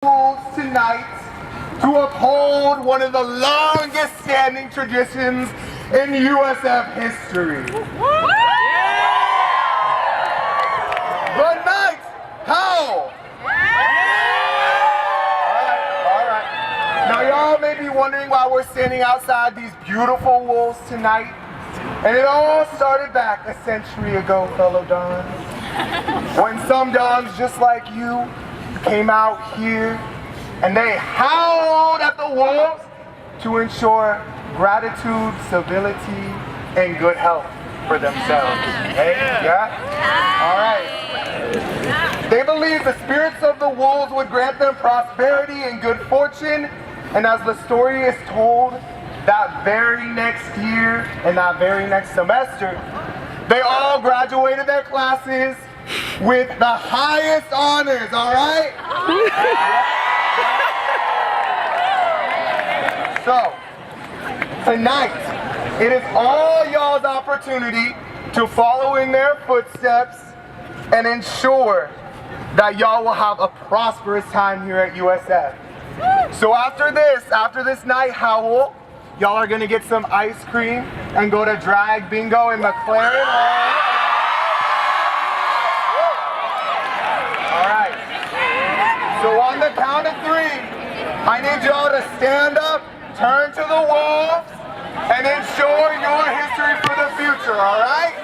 Wolves tonight to uphold one of the longest standing traditions in USF history. Good night, Howl! Alright. Now y'all may be wondering why we're standing outside these beautiful wolves tonight. And it all started back a century ago, fellow Dons, when some Dons just like you came out here and they howled at the wolves to ensure gratitude, civility, and good health for themselves. Hey, yeah? All right. They believed the spirits of the wolves would grant them prosperity and good fortune, and as the story is told, that very next year and that very next semester, they all graduated their classes with the highest honors, all right? So, tonight, it is all y'all's opportunity to follow in their footsteps and ensure that y'all will have a prosperous time here at USF. So after this night, Howl, y'all are gonna get some ice cream and go to drag bingo in McLaren Hall. So on the count of 3, I need y'all to stand up, turn to the wolves, and ensure your history for the future, all right?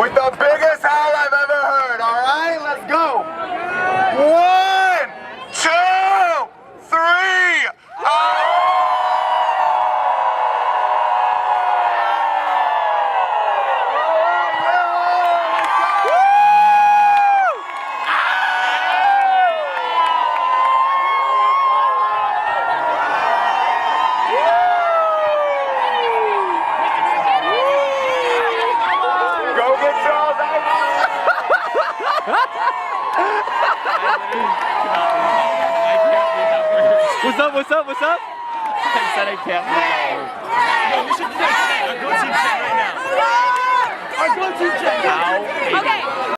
With the biggest howl I've ever heard, all right? Let's go. 1, 2, 3. What's up? I said I can't leave. No, we should do our go-team check right now. Our go-team check. How? Okay.